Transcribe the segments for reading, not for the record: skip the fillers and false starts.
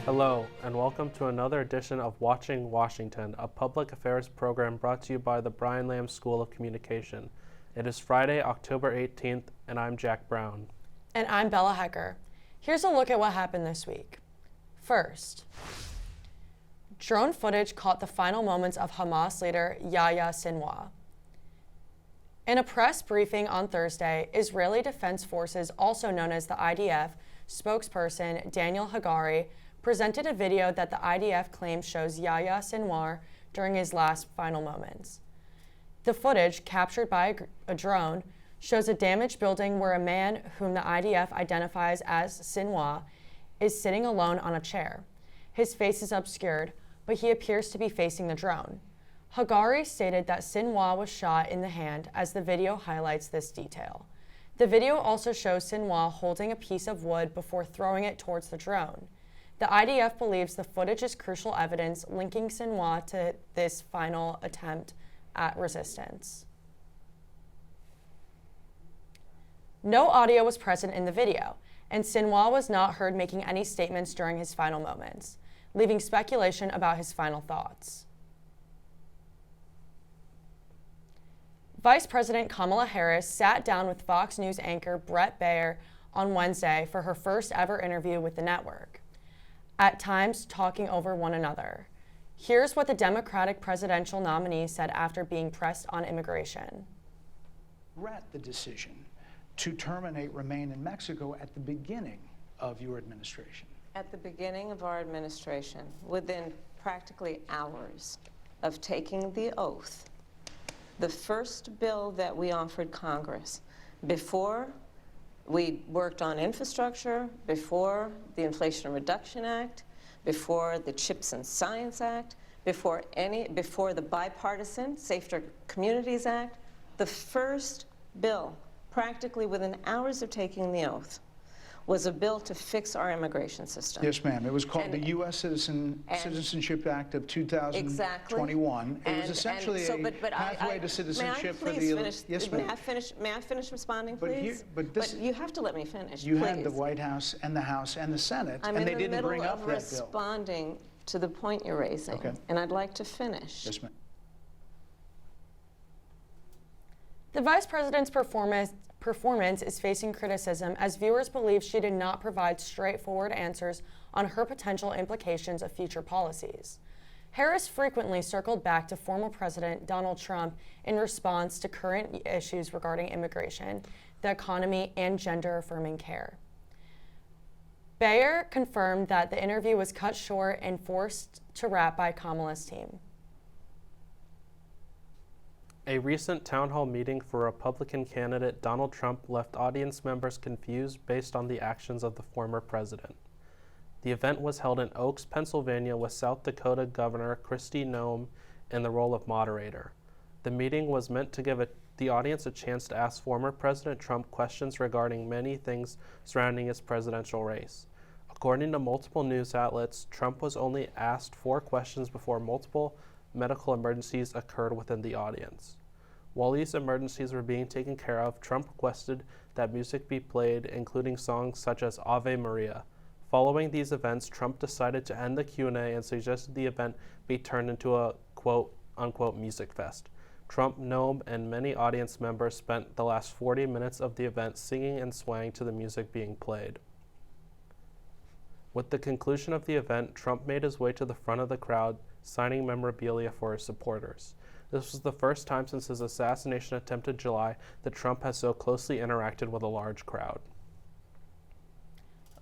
Hello, and welcome to another edition of Watching Washington, a public affairs program brought to you by the Brian Lamb School of Communication. It is Friday, October 18th, and I'm Jack Brown. And I'm Bella Hecker. Here's a look at what happened this week. First, drone footage caught the final moments of Hamas leader Yahya Sinwar. In a press briefing on Thursday, Israeli Defense Forces, also known as the IDF, spokesperson Daniel Hagari presented a video that the IDF claims shows Yahya Sinwar during his last final moments. The footage, captured by a drone, shows a damaged building where a man whom the IDF identifies as Sinwar is sitting alone on a chair. His face is obscured, but he appears to be facing the drone. Hagari stated that Sinwar was shot in the hand, as the video highlights this detail. The video also shows Sinwar holding a piece of wood before throwing it towards the drone. The IDF believes the footage is crucial evidence linking Sinwar to this final attempt at resistance. No audio was present in the video, and Sinwar was not heard making any statements during his final moments, leaving speculation about his final thoughts. Vice President Kamala Harris sat down with Fox News anchor Bret Baier on Wednesday for her first ever interview with the network, at times talking over one another. Here's what the Democratic presidential nominee said after being pressed on immigration. Regret the decision to terminate Remain in Mexico at the beginning of your administration. At the beginning of our administration, within practically hours of taking the oath, the first bill that we offered Congress, before we worked on infrastructure, before the Inflation Reduction Act, before the CHIPS and Science Act, before the bipartisan Safer Communities Act, the first bill, practically within hours of taking the oath, was a bill to fix our immigration system. Yes, ma'am. It was called the U.S. Citizenship Act of 2021. Exactly. It was essentially a pathway to citizenship for the... Finish? Yes, ma'am. May I finish responding, please? But you have to let me finish, You please. had the White House and the House and the Senate, I'm and they didn't bring up in the middle of that bill. responding to the point you're raising, Okay. and I'd like to finish. Yes, ma'am. The vice president's performance is facing criticism as viewers believe she did not provide straightforward answers on her potential implications of future policies. Harris frequently circled back to former President Donald Trump in response to current issues regarding immigration, the economy, and gender-affirming care. Baier confirmed that the interview was cut short and forced to wrap by Kamala's team. A recent town hall meeting for Republican candidate Donald Trump left audience members confused based on the actions of the former president. The event was held in Oaks, Pennsylvania, with South Dakota Governor Kristi Noem in the role of moderator. The meeting was meant to give the audience a chance to ask former President Trump questions regarding many things surrounding his presidential race. According to multiple news outlets, Trump was only asked 4 questions before multiple medical emergencies occurred within the audience. While these emergencies were being taken care of, Trump requested that music be played, including songs such as Ave Maria. Following these events, Trump decided to end the Q&A and suggested the event be turned into a quote-unquote music fest. Trump, Noem, and many audience members spent the last 40 minutes of the event singing and swaying to the music being played. With the conclusion of the event, Trump made his way to the front of the crowd, signing memorabilia for his supporters. This was the first time since his assassination attempt in July that Trump has so closely interacted with a large crowd.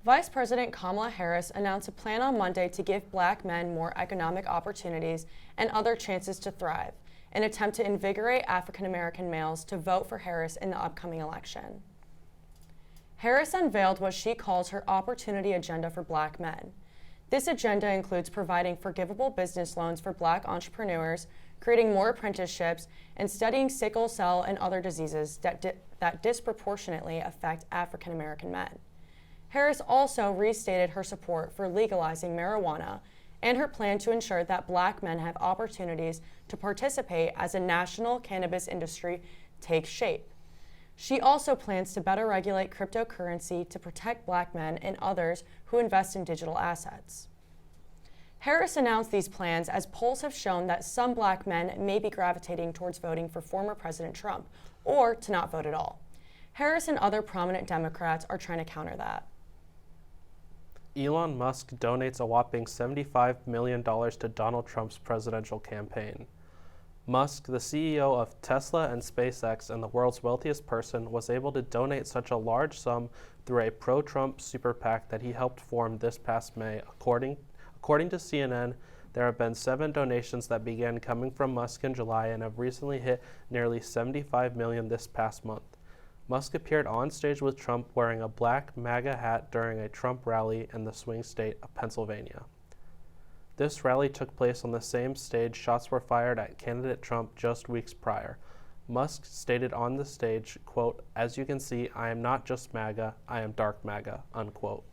Vice President Kamala Harris announced a plan on Monday to give Black men more economic opportunities and other chances to thrive, an attempt to invigorate African American males to vote for Harris in the upcoming election. Harris unveiled what she calls her opportunity agenda for Black men. This agenda includes providing forgivable business loans for Black entrepreneurs, creating more apprenticeships, and studying sickle cell and other diseases that disproportionately affect African American men. Harris also restated her support for legalizing marijuana and her plan to ensure that Black men have opportunities to participate as a national cannabis industry takes shape. She also plans to better regulate cryptocurrency to protect Black men and others who invest in digital assets. Harris announced these plans as polls have shown that some black men may be gravitating towards voting for former President Trump or to not vote at all. Harris and other prominent Democrats are trying to counter that. Elon Musk donates a whopping $75 million to Donald Trump's presidential campaign. Musk, the CEO of Tesla and SpaceX and the world's wealthiest person, was able to donate such a large sum through a pro-Trump super PAC that he helped form this past May. According to CNN, there have been 7 donations that began coming from Musk in July and have recently hit nearly $75 million this past month. Musk appeared on stage with Trump wearing a black MAGA hat during a Trump rally in the swing state of Pennsylvania. This rally took place on the same stage shots were fired at candidate Trump just weeks prior. Musk stated on the stage, quote, "As you can see, I am not just MAGA, I am dark MAGA," unquote.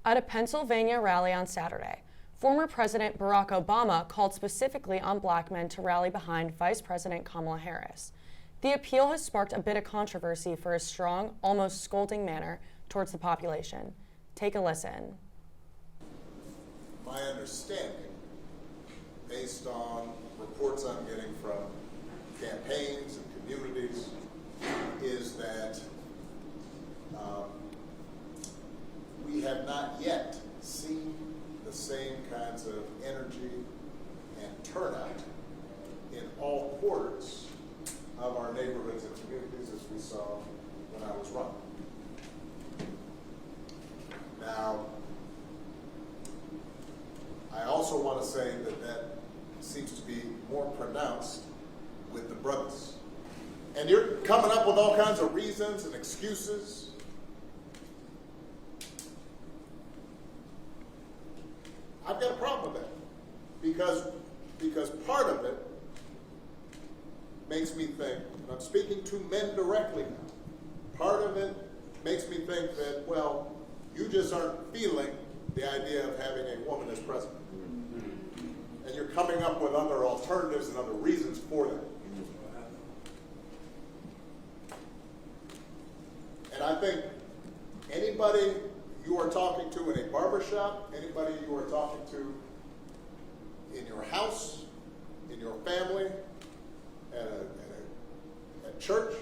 At a Pennsylvania rally on Saturday, former President Barack Obama called specifically on black men to rally behind Vice President Kamala Harris. The appeal has sparked a bit of controversy for his strong, almost scolding manner towards the population. Take a listen. My understanding, based on reports I'm getting from campaigns and communities, is that we have not yet seen the same kinds of energy and turnout in all quarters of our neighborhoods and communities as we saw when I was running. Now, I also want to say that seems to be more pronounced with the brothers. And you're coming up with all kinds of reasons and excuses. I've got a problem with that because part of it makes me think, and I'm speaking to men directly now, part of it makes me think that, well, you just aren't feeling the idea of having a woman as president. And you're coming up with other alternatives and other reasons for that. And I think anybody you are talking to in a barbershop, anybody you are talking to in your house, in your family, at church,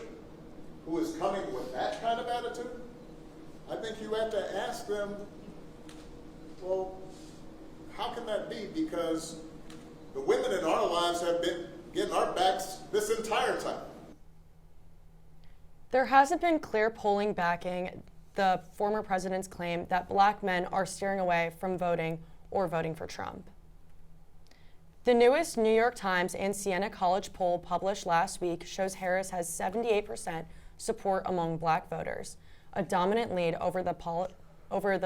who is coming with that kind of attitude, I think you have to ask them, well, how can that be? Because the women in our lives have been getting our backs this entire time. There hasn't been clear polling backing the former president's claim that black men are steering away from voting or voting for Trump. The newest New York Times and Siena College poll published last week shows Harris has 78% support among black voters, a dominant lead over the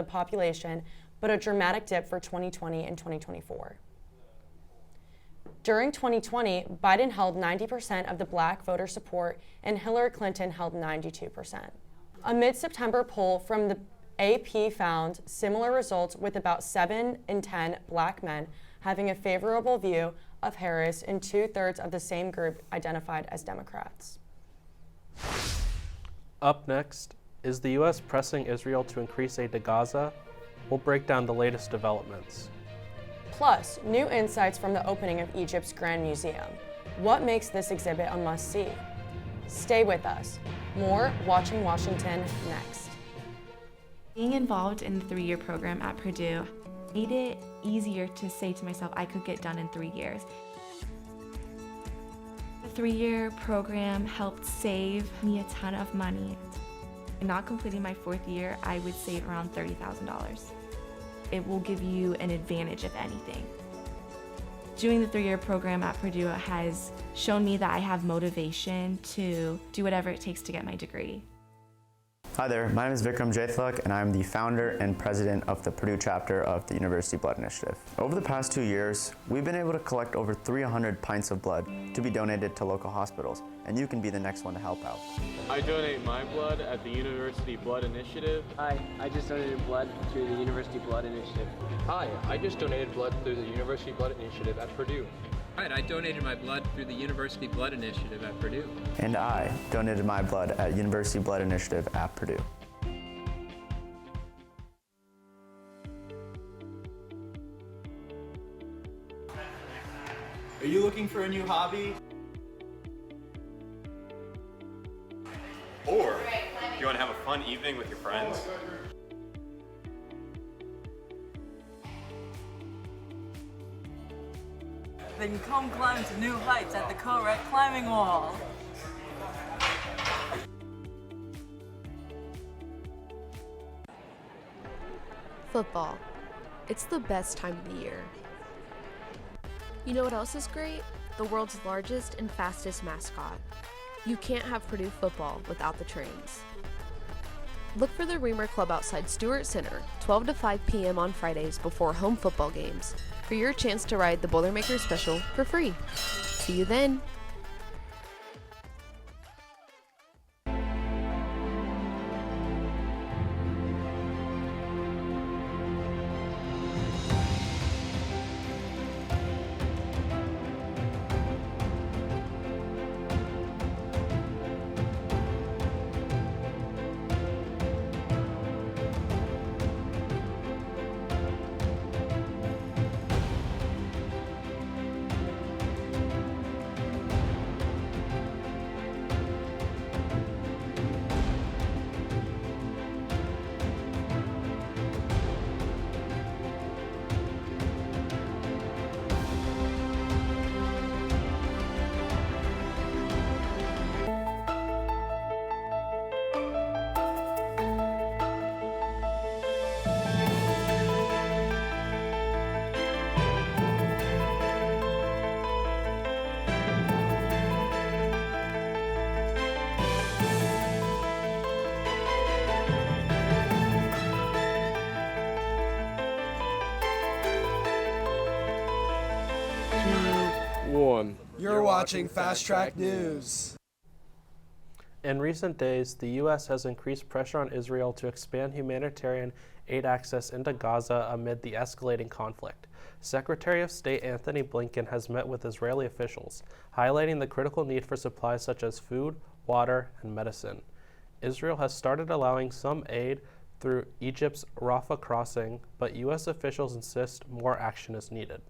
population, but a dramatic dip for 2020 and 2024. During 2020, Biden held 90% of the black voter support and Hillary Clinton held 92%. A mid-September poll from the AP found similar results, with about 7 in 10 black men having a favorable view of Harris and 2/3 of the same group identified as Democrats. Up next, is the U.S. pressing Israel to increase aid to Gaza? We'll break down the latest developments. Plus, new insights from the opening of Egypt's Grand Museum. What makes this exhibit a must-see? Stay with us. More Watching Washington next. Being involved in the 3-year program at Purdue made it easier to say to myself I could get done in 3 years. The 3-year program helped save me a ton of money. Not completing my 4th year, I would save around $30,000. It will give you an advantage, if anything. Doing the 3-year program at Purdue has shown me that I have motivation to do whatever it takes to get my degree. Hi there, my name is Vikram Jaithlak, and I'm the founder and president of the Purdue chapter of the University Blood Initiative. Over the past 2 years, we've been able to collect over 300 pints of blood to be donated to local hospitals, and you can be the next one to help out. I donate my blood at the University Blood Initiative. Hi, I just donated blood through the University Blood Initiative. Hi, I just donated blood through the University Blood Initiative at Purdue. Right, I donated my blood through the University Blood Initiative at Purdue. And I donated my blood at University Blood Initiative at Purdue. Are you looking for a new hobby? Or you want to have a fun evening with your friends? Then come climb to new heights at the Co-Rec Climbing Wall. Football. It's the best time of the year. You know what else is great? The world's largest and fastest mascot. You can't have Purdue football without the trains. Look for the Reamer Club outside Stewart Center, 12 to 5 p.m. on Fridays before home football games, for your chance to ride the Boilermaker Special for free. See you then! You're watching Fast Track News. In recent days, the U.S. has increased pressure on Israel to expand humanitarian aid access into Gaza amid the escalating conflict. Secretary of State Anthony Blinken has met with Israeli officials, highlighting the critical need for supplies such as food, water, and medicine. Israel has started allowing some aid through Egypt's Rafah crossing, but U.S. officials insist more action is needed.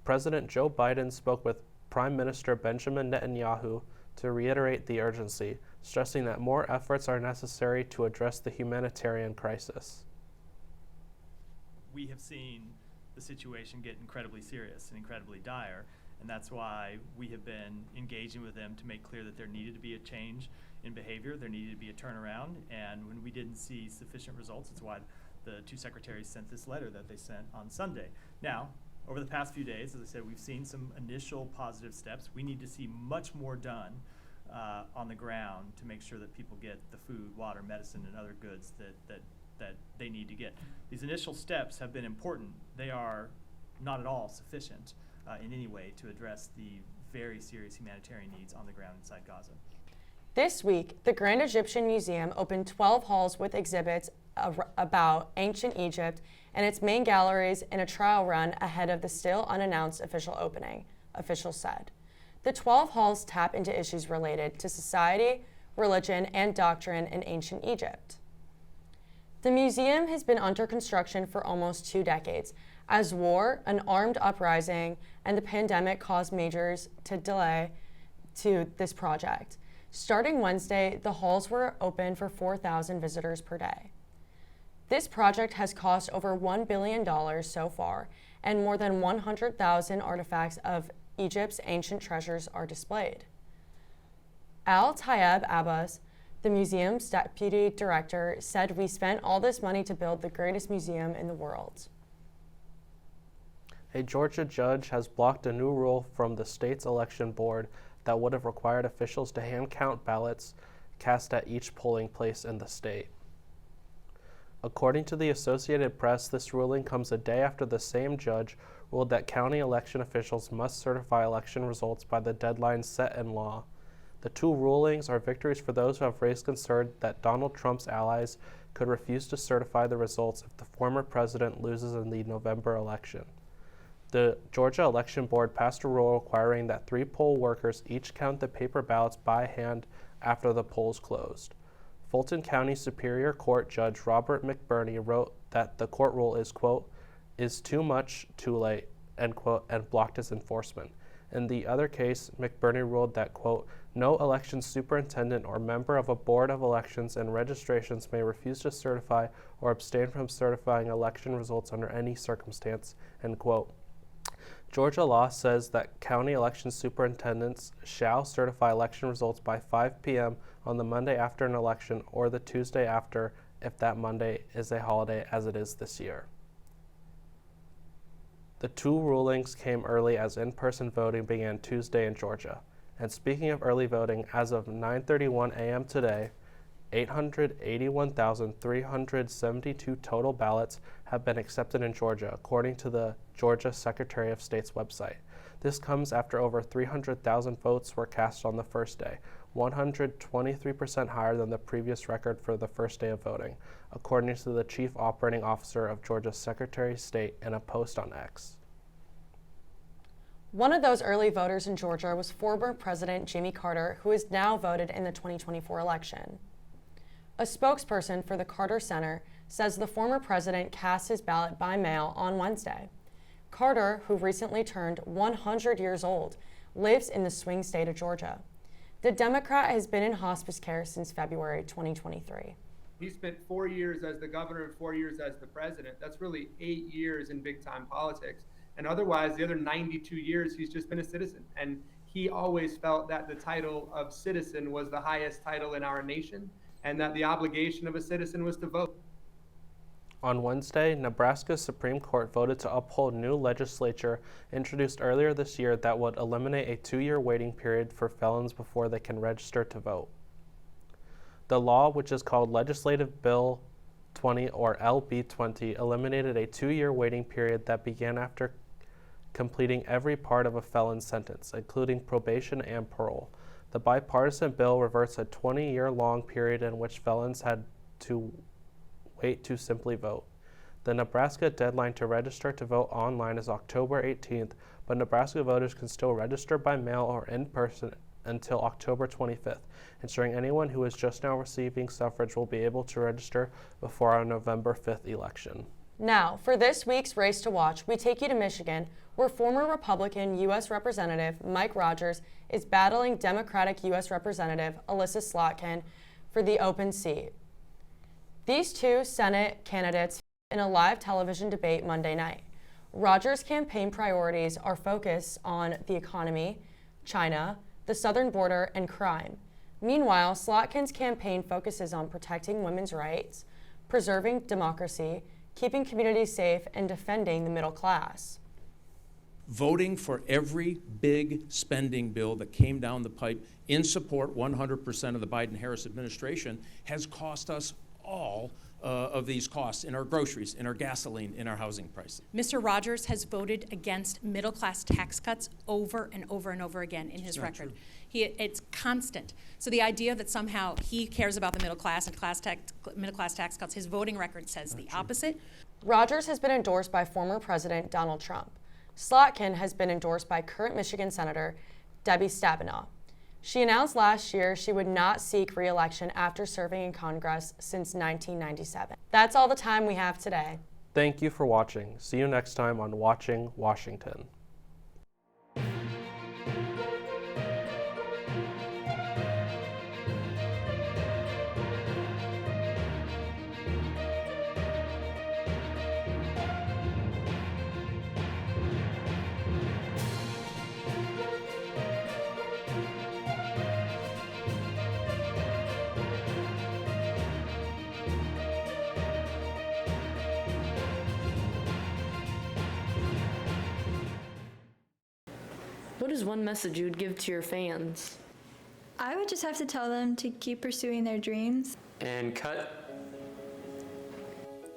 President Joe Biden spoke with Prime Minister Benjamin Netanyahu to reiterate the urgency, stressing that more efforts are necessary to address the humanitarian crisis. We have seen the situation get incredibly serious and incredibly dire, and that's why we have been engaging with them to make clear that there needed to be a change in behavior, there needed to be a turnaround, and when we didn't see sufficient results, it's why the two secretaries sent this letter that they sent on Sunday. Now, over the past few days, as I said, we've seen some initial positive steps. We need to see much more done on the ground to make sure that people get the food, water, medicine, and other goods that they need to get. These initial steps have been important. They are not at all sufficient in any way to address the very serious humanitarian needs on the ground inside Gaza. This week, the Grand Egyptian Museum opened 12 halls with exhibits about ancient Egypt and its main galleries in a trial run ahead of the still unannounced official opening, officials said. The 12 halls tap into issues related to society, religion, and doctrine in ancient Egypt. The museum has been under construction for almost 2 decades, as war, an armed uprising, and the pandemic caused measures to delay to this project. Starting Wednesday, the halls were open for 4,000 visitors per day. This project has cost over $1 billion so far, and more than 100,000 artifacts of Egypt's ancient treasures are displayed. Al Tayeb Abbas, the museum's deputy director, said, "We spent all this money to build the greatest museum in the world." A Georgia judge has blocked a new rule from the state's election board that would have required officials to hand count ballots cast at each polling place in the state. According to the Associated Press, this ruling comes a day after the same judge ruled that county election officials must certify election results by the deadline set in law. The two rulings are victories for those who have raised concern that Donald Trump's allies could refuse to certify the results if the former president loses in the November election. The Georgia Election Board passed a rule requiring that 3 poll workers each count the paper ballots by hand after the polls closed. Fulton County Superior Court Judge Robert McBurney wrote that the court rule is, quote, is too much, too late, end quote, and blocked its enforcement. In the other case, McBurney ruled that, quote, no election superintendent or member of a board of elections and registrations may refuse to certify or abstain from certifying election results under any circumstance, end quote. Georgia law says that county election superintendents shall certify election results by 5 p.m. on the Monday after an election or the Tuesday after if that Monday is a holiday, as it is this year. The two rulings came early as in-person voting began Tuesday in Georgia. And speaking of early voting, as of 9:31 a.m. today, 881,372 total ballots have been accepted in Georgia, according to the Georgia Secretary of State's website. This comes after over 300,000 votes were cast on the first day, 123% higher than the previous record for the first day of voting, according to the Chief Operating Officer of Georgia's Secretary of State in a post on X. One of those early voters in Georgia was former President Jimmy Carter, who is now voted in the 2024 election. A spokesperson for the Carter Center says the former president cast his ballot by mail on Wednesday. Carter, who recently turned 100 years old, lives in the swing state of Georgia. The Democrat has been in hospice care since February 2023. He spent 4 years as the governor and 4 years as the president. That's really 8 years in big-time politics. And otherwise, the other 92 years, he's just been a citizen. And he always felt that the title of citizen was the highest title in our nation, and that the obligation of a citizen was to vote. On Wednesday, Nebraska's Supreme Court voted to uphold new legislature introduced earlier this year that would eliminate a 2-year waiting period for felons before they can register to vote. The law, which is called Legislative Bill 20 or LB 20, eliminated a 2-year waiting period that began after completing every part of a felon's sentence, including probation and parole. The bipartisan bill reverts a 20-year-long period in which felons had to wait to simply vote. The Nebraska deadline to register to vote online is October 18th, but Nebraska voters can still register by mail or in person until October 25th, ensuring anyone who is just now receiving suffrage will be able to register before our November 5th election. Now, for this week's Race to Watch, we take you to Michigan, where former Republican U.S. Representative Mike Rogers is battling Democratic U.S. Representative Elissa Slotkin for the open seat. These two Senate candidates in a live television debate Monday night. Rogers' campaign priorities are focused on the economy, China, the southern border, and crime. Meanwhile, Slotkin's campaign focuses on protecting women's rights, preserving democracy, keeping communities safe, and defending the middle class. Voting for every big spending bill that came down the pipe in support 100% of the Biden-Harris administration has cost us all of these costs in our groceries, in our gasoline, in our housing prices. Mr. Rogers has voted against middle-class tax cuts over and over and over again in his record. It's constant. So the idea that somehow he cares about the middle class and middle-class tax cuts, his voting record says the opposite. Rogers has been endorsed by former President Donald Trump. Slotkin has been endorsed by current Michigan Senator Debbie Stabenow. She announced last year she would not seek re-election after serving in Congress since 1997. That's all the time we have today. Thank you for watching. See you next time on Watching Washington. What is one message you would give to your fans? I would just have to tell them to keep pursuing their dreams. And cut.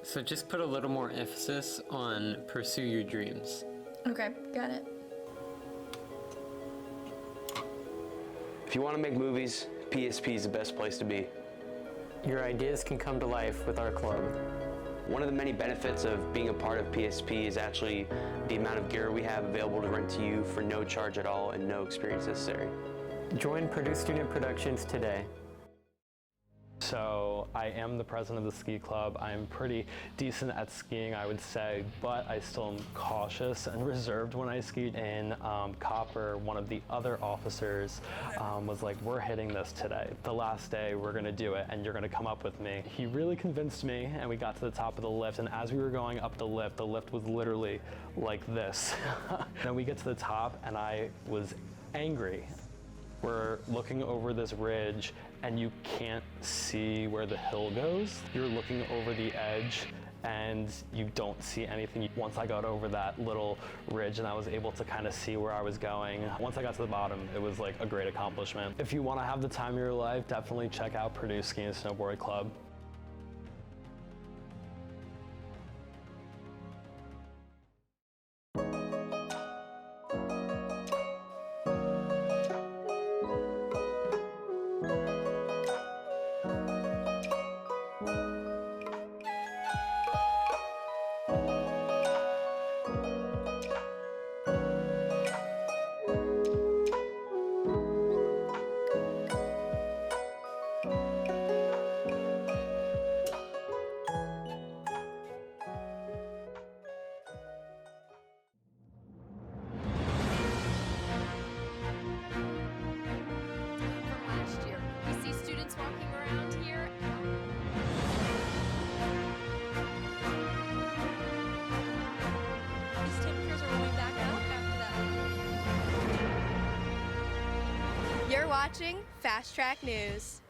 So just put a little more emphasis on pursue your dreams. Okay, got it. If you want to make movies, PSP is the best place to be. Your ideas can come to life with our club. One of the many benefits of being a part of PSP is actually the amount of gear we have available to rent to you for no charge at all and no experience necessary. Join Purdue Student Productions today. So I am the president of the ski club. I'm pretty decent at skiing, I would say, but I still am cautious and reserved when I ski. And Copper, one of the other officers, was like, we're hitting this today. The last day, we're gonna do it, and you're gonna come up with me. He really convinced me, and we got to the top of the lift, and as we were going up the lift was literally like this. Then we get to the top, and I was angry. We're looking over this ridge and you can't see where the hill goes. You're looking over the edge and you don't see anything. Once I got over that little ridge and I was able to kind of see where I was going, once I got to the bottom, it was like a great accomplishment. If you want to have the time of your life, definitely check out Purdue Ski and Snowboard Club. You're watching Fast Track News.